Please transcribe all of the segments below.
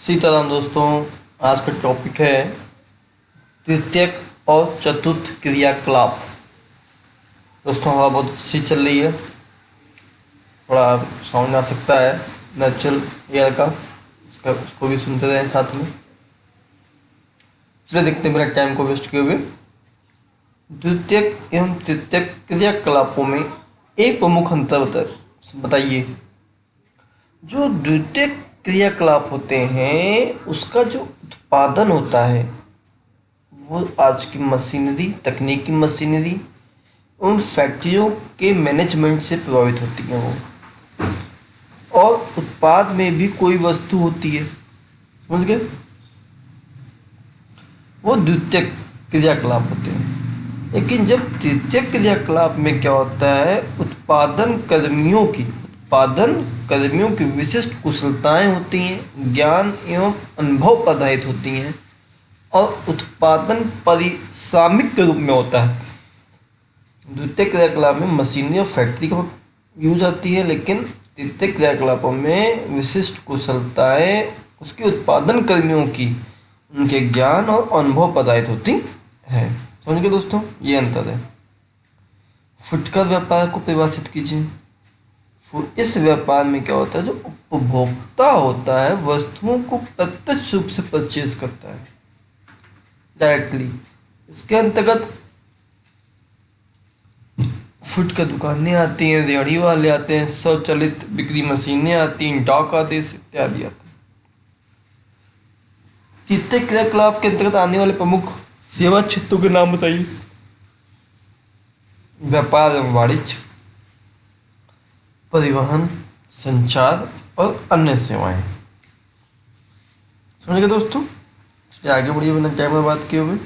सीताराम दोस्तों। आज का टॉपिक है तृतीयक और चतुर्थ क्रियाकलाप। दोस्तों हवा बहुत अच्छी चल रही है, थोड़ा साउंड आ सकता है नेचुरल एयर का, उसको भी सुनते रहें साथ में। चलिए देखते हैं बिना टाइम को वेस्ट किए हुए। द्वितीयक एवं तृतीयक क्रियाकलापों में एक प्रमुख अंतर बताइए। जो द्वितीयक क्रियाकलाप होते हैं उसका जो उत्पादन होता है वो आज की मशीनरी, तकनीकी मशीनरी उन फैक्ट्रियों के मैनेजमेंट से प्रभावित होती हैं वो, और उत्पाद में भी कोई वस्तु होती है, समझ गए, वो द्वितीयक क्रियाकलाप होते हैं। लेकिन जब तृतीयक क्रियाकलाप में क्या होता है, उत्पादन कर्मियों की विशिष्ट कुशलताएं होती हैं, ज्ञान एवं अनुभव आधारित होती हैं, और उत्पादन पारिश्रमिक के रूप में होता है। द्वितीय क्रियाकलाप में मशीनरी और फैक्ट्री का यूज आती है, लेकिन तृतीय क्रियाकलापों में विशिष्ट कुशलताएं उसके उत्पादन कर्मियों की, उनके ज्ञान और अनुभव आधारित होती है। समझ गए दोस्तों, ये अंतर है। फुटकर व्यापार को परिभाषित कीजिए। इस व्यापार में क्या होता है, जो उपभोक्ता होता है वस्तुओं को प्रत्यक्ष रूप से परचेज करता है डायरेक्टली। इसके अंतर्गत फुटकर दुकानें आती हैं, रेहड़ी वाले आते हैं, स्वचालित बिक्री मशीनें आती हैं, डाक आदेश इत्यादि आते हैं। तृतीय क्रियाकलाप के अंतर्गत आने वाले प्रमुख सेवा क्षेत्रों के नाम बताइए। व्यापार एवं वाणिज्य, परिवहन, संचार और अन्य सेवाएं। समझ गए दोस्तों, आगे बढ़िए बिना टाइम में बात किए हुए।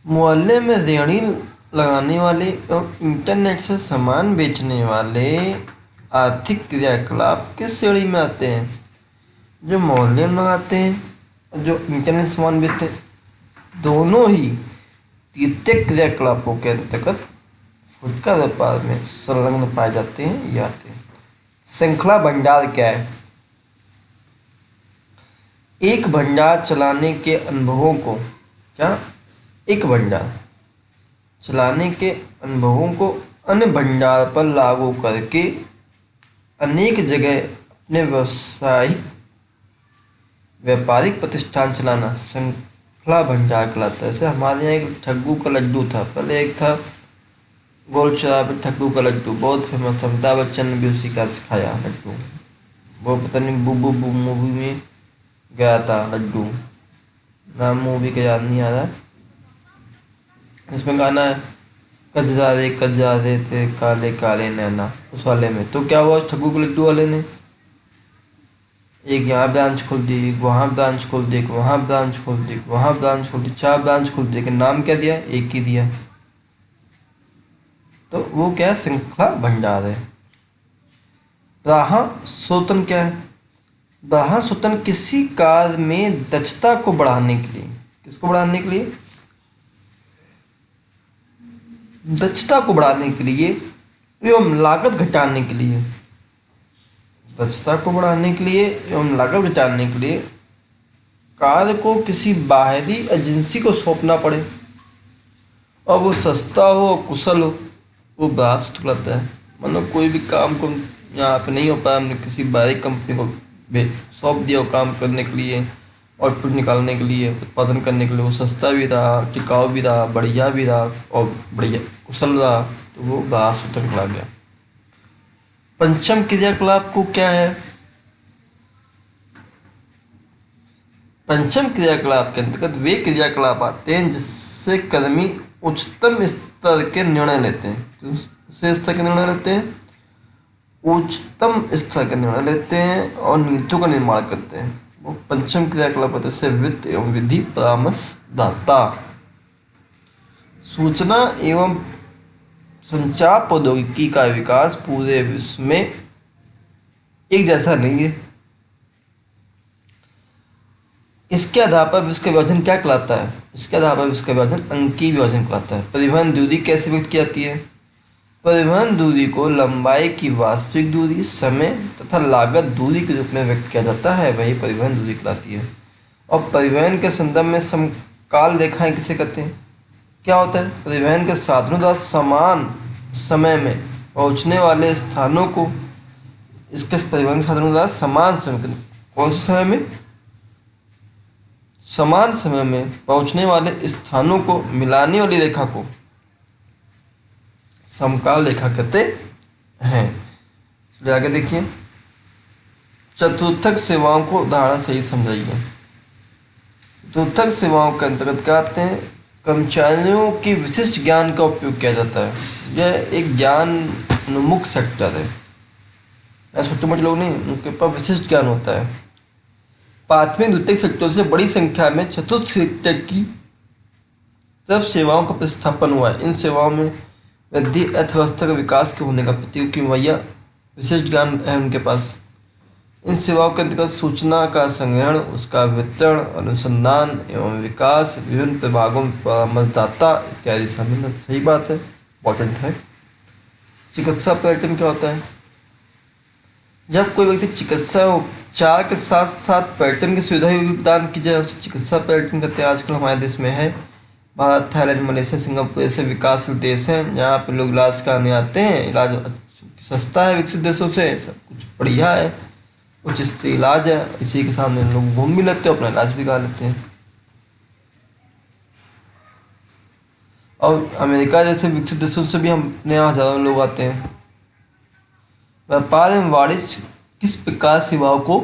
मोहल्ले में रेहड़ी लगाने वाले एवं इंटरनेट से सामान बेचने वाले आर्थिक क्रियाकलाप किस श्रेणी में आते हैं? जो मोहल्ले में लगाते हैं और जो इंटरनेट से सामान बेचते हैं, दोनों ही तृतीय क्रियाकलापों के अंतर्गत फुटकर व्यापार में संलग्न पाए जाते हैं। ये आते हैं। श्रृंखला भंडार क्या है? एक भंडार चलाने के अनुभवों को एक भंडार चलाने के अनुभवों को अन्य भंडार पर लागू करके अनेक जगह अपने व्यापारिक प्रतिष्ठान चलाना श्रृंखला भंडार कहलाता है। जैसे हमारे यहाँ एक ठग्गू का लड्डू था, पहले एक था गोलचरा पे ठग्गू का लड्डू, बहुत फेमस था। अमिताभ बच्चन ने भी उसी का सिखाया लड्डू। वो पता नहीं बुबू मूवी में गया था लड्डू, नाम मूवी का याद नहीं आ रहा। इसमें गाना है कज्जा रे ते काले काले नैना, उस वाले में। तो क्या हुआ, ठग्गू के लड्डू वाले ने एक यहाँ ब्रांच खोल दी, एक वहाँ ब्रांच खोल दी, एक वहाँ ब्रांच खोल दी, वहाँ ब्रांच खोल दी, 4 ब्रांच खोल दी, लेकिन नाम क्या दिया? एक ही दिया। तो वो क्या है? श्रृंखला भंडार है। ब्राह्मणस्रोतन क्या है? ब्राह्मणस्रोतन किसी कार्य में दक्षता को बढ़ाने के लिए, किसको बढ़ाने के लिए? दक्षता को बढ़ाने के लिए एवं लागत घटाने के लिए, दक्षता को बढ़ाने के लिए एवं लागत घटाने के लिए कार्य को किसी बाहरी एजेंसी को सौंपना पड़े और वो सस्ता हो, कुशल हो, वो ब्राह्मणस्रोत कहलाता है। मतलब कोई भी काम को यहाँ पे नहीं हो पाया, हमने किसी बाहरी कंपनी को सौंप दिया काम करने के लिए, आउटपुट निकालने के लिए, उत्पादन करने के लिए, वो सस्ता भी रहा, टिकाऊ भी रहा, बढ़िया भी रहा और बढ़िया कुशल रहा, तो वो ब्राह्मणस्रोत कहला गया। पंचम क्रियाकलाप को क्या है? पंचम क्रियाकलाप के अंतर्गत वे क्रियाकलाप आते हैं जिससे कर्मी उच्चतम स्तर के निर्णय लेते हैं। किस स्तर के निर्णय लेते हैं? उच्चतम स्तर के निर्णय लेते हैं और नीतियों का निर्माण करते हैं। वो पंचम क्रियाकलाप होते हैं। जैसे वित्त एवं विधि परामर्शदाता। सूचना एवं संचार प्रौद्योगिकी का विकास पूरे विश्व में एक जैसा नहीं है। इसके आधार पर विश्व का विभाजन क्या कहलाता है? इसके आधार पर विश्व का विभाजन अंकीय विभाजन कहलाता है। परिवहन दूरी कैसे व्यक्त की जाती है? परिवहन दूरी को लंबाई की वास्तविक दूरी, समय तथा लागत दूरी के रूप में व्यक्त किया जाता है, वही परिवहन दूरी कहलाती है। और परिवहन के संदर्भ में समकाल रेखाएं किसे कहते हैं? क्या होता है? परिवहन के साधनों द्वारा समान समय में पहुंचने वाले स्थानों को, इसके परिवहन के साधनों द्वारा समान समय, कौन से समय में? समान समय में पहुंचने वाले स्थानों को मिलाने वाली रेखा को समकाल रेखा कहते हैं। चलिए आगे देखिए, चतुर्थक सेवाओं को उदाहरण सही समझाइए। चतुर्थक सेवाओं के अंतर्गत क्या आते हैं? कर्मचारियों की विशिष्ट ज्ञान का उपयोग किया जाता है। यह एक ज्ञान उन्मुख सेक्टर है, छोटे मोटे लोग नहीं, उनके पास विशिष्ट ज्ञान होता है। प्राथमिक द्वितीयक सेक्टरों से बड़ी संख्या में चतुर्थ सेक्टर की तरफ सेवाओं का प्रतिस्थापन हुआ है। इन सेवाओं में वृद्धि अर्थव्यवस्था का विकास के होने का प्रतीक, कि भैया विशिष्ट ज्ञान है उनके पास। इन सेवाओं के अंतर्गत सूचना का संग्रहण, उसका वितरण, अनुसंधान एवं विकास, विभिन्न विभागों में परामर्शदाता इत्यादि शामिल है। सही बात है, इम्पोर्टेंट है। चिकित्सा पर्यटन क्या होता है? जब कोई व्यक्ति चिकित्सा उपचार के साथ साथ पर्यटन की सुविधा भी प्रदान की जाए, उसे चिकित्सा पर्यटन कहते हैं। आजकल हमारे देश में है, भारत, थाईलैंड, मलेशिया, सिंगापुर ऐसे विकासशील देश हैं जहाँ पे लोग इलाज कराने आते हैं। इलाज सस्ता है विकसित देशों से, सब कुछ बढ़िया है, उच्च स्तरीय इलाज है। इसी के सामने लोग घूम भी लेते हैं, अपना इलाज भी करा लेते हैं। और अमेरिका जैसे विकसित देशों से भी अपने यहाँ हजारों लोग आते हैं। व्यापार एवं वाणिज्य किस प्रकार सेवाओं को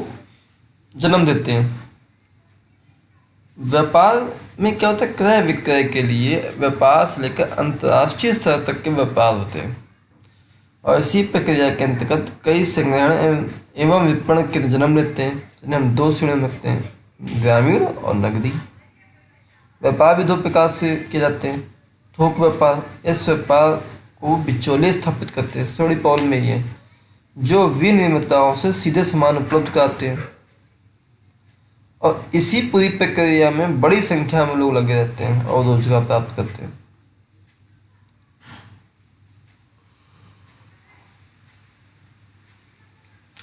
जन्म देते हैं? व्यापार में क्या होता है? क्रय विक्रय के लिए व्यापार से लेकर अंतर्राष्ट्रीय स्तर तक के व्यापार होते हैं, और इसी प्रक्रिया के अंतर्गत कई संग्रहण एवं विपणन के जन्म लेते हैं, जिन्हें हम दो श्रेणियों में रखते हैं, ग्रामीण और नगदी। व्यापार भी दो प्रकार से किए जाते हैं। थोक व्यापार, इस व्यापार को बिचौलिए स्थापित करते हैं, सबसे बड़ी प्रॉब्लम यही है, जो विनिर्माताओं से सीधे सामान उपलब्ध कराते हैं, और इसी पूरी प्रक्रिया में बड़ी संख्या में लोग लगे रहते हैं और रोजगार प्राप्त करते हैं।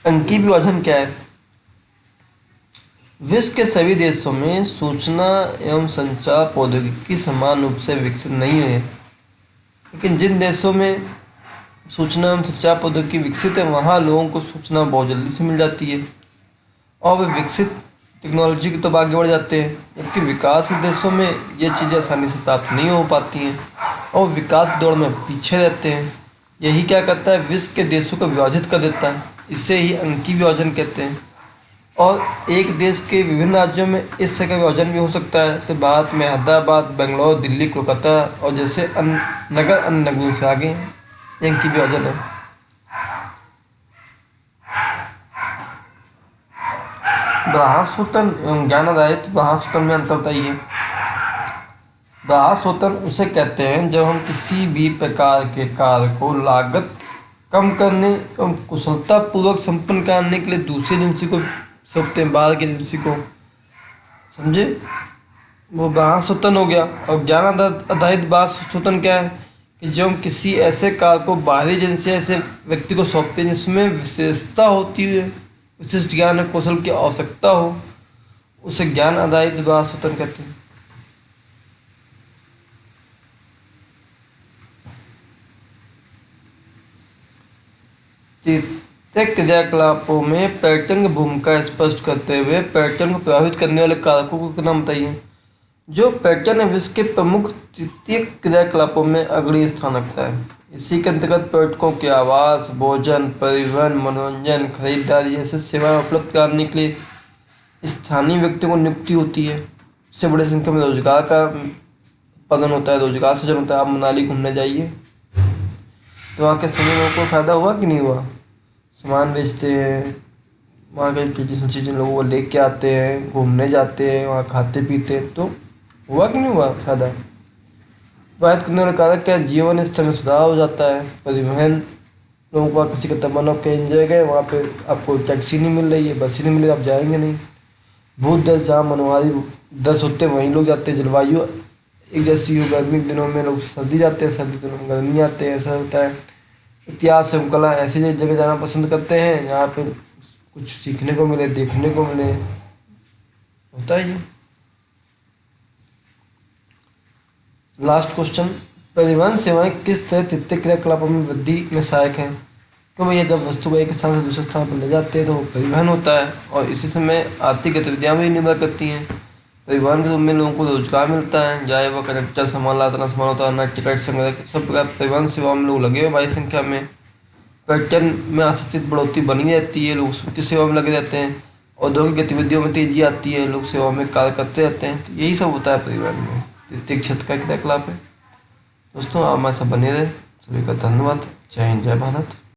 अंकीय विभाजन क्या है? विश्व के सभी देशों में सूचना एवं संचार प्रौद्योगिकी समान रूप से विकसित नहीं है, लेकिन जिन देशों में सूचना एवं संचार प्रौद्योगिकी विकसित है, वहाँ लोगों को सूचना बहुत जल्दी से मिल जाती है और वे विकसित टेक्नोलॉजी की तरफ आगे बढ़ जाते हैं। जबकि विकासशील देशों में ये चीज़ें आसानी से प्राप्त नहीं हो पाती हैं और विकास की दौड़ में पीछे रहते हैं। यही क्या करता है? विश्व के देशों को विभाजित कर देता है। इसे ही अंकीय विभाजन कहते हैं। और एक देश के विभिन्न राज्यों में इस तरह का विभाजन भी हो सकता है, जैसे भारत में हैदराबाद, बेंगलोर, दिल्ली, कोलकाता, और जैसे नगर अन्य नगरों से आगे अंकीय विभाजन है। बाह्यस्रोतन एवं ज्ञान आधारित। बाह्यस्रोतन में अंतर बताइए। बाह्यस्रोतन उसे कहते हैं जब हम किसी भी प्रकार के कार्य को लागत कम करने एवं कुशलतापूर्वक संपन्न करने के लिए दूसरी एजेंसी को सौंपते हैं, बाहर की एजेंसी को, समझे? वो बाह्यस्रोतन हो गया। और ज्ञान आधारित बाह्यस्रोतन क्या है? कि जब हम किसी ऐसे कार्य को बाहरी एजेंसी ऐसे व्यक्ति को सौंपते हैं जिसमें विशेषता होती है, विशिष्ट ज्ञान और कौशल की आवश्यकता हो, उसे ज्ञान आधारित बाह्यस्रोतन कहते हैं। तृतीयक क्रियाकलापों में पर्यटन की भूमिका स्पष्ट करते हुए पर्यटन को प्रभावित करने वाले कारकों का नाम बताइए। जो पर्यटन है विश्व के प्रमुख तृतीयक क्रियाकलापों में अग्रणी स्थान रखता है। इसी के अंतर्गत पर्यटकों के आवास, भोजन, परिवहन, मनोरंजन, खरीदारी जैसे सेवाएं उपलब्ध कराने के लिए स्थानीय व्यक्तियों को नियुक्ति होती है। इससे बड़ी संख्या में रोजगार का उत्पादन होता है, रोजगार सृजन होता है। आप मनाली घूमने जाइए तो वहाँ के स्थानीय लोगों को फ़ायदा हुआ कि नहीं हुआ? सामान बेचते हैं, वहाँ के चीज़ें लोगों को लेके आते हैं, घूमने जाते हैं, वहाँ खाते पीते हैं, तो हुआ कि नहीं हुआ फ़ायदा? वायद करने वाले कारक क्या? जीवन स्तर में सुधार हो जाता है। परिवहन, लोगों को किसी का तमन्ना कहीं जगह गए, वहाँ पे आपको टैक्सी नहीं मिल रही है, बस ही नहीं मिल रही, आप जाएंगे नहीं। भूत दस, जहाँ मनोहारी दस होते हैं वहीं लोग जाते हैं। जलवायु एक जैसी हो, गर्मी के दिनों में लोग सर्दी जाते हैं, सर्दी के दिनों में गर्मी आते हैं, ऐसा होता है। इतिहास एवं कला ऐसी जगह जाना पसंद करते हैं जहाँ पे कुछ सीखने को मिले, देखने को मिले, होता है ये। लास्ट क्वेश्चन, परिवहन सेवाएं किस तरह तृतीयक क्रियाकलापों में वृद्धि में सहायक हैं? क्यों भैया, जब वस्तु को एक स्थान से दूसरे स्थान पर ले जाते हैं तो वो परिवहन होता है और इसी समय आर्थिक गतिविधियाँ भी निर्भर करती हैं। परिवहन के रूप में लोगों को रोजगार मिलता है, चाहे वह कंडक्टर, सामान लादना, सामान उतारना, टिकट संग्रह, सब प्रकार परिवहन सेवा में लोग लगे हुए भारी संख्या में। पर्यटन में अस्तित्व बढ़ोतरी बनी रहती है, लोग उसकी सेवा में लगे रहते हैं, औद्योगिक गतिविधियों में तेजी आती है, लोग सेवा में कार्य करते रहते हैं। तो यही सब होता है परिवहन में, तृतीयक क्षेत्र का क्रियाकलाप है। दोस्तों आप हमारे साथ बने रहे, सभी का धन्यवाद। जय हिंद, जय भारत।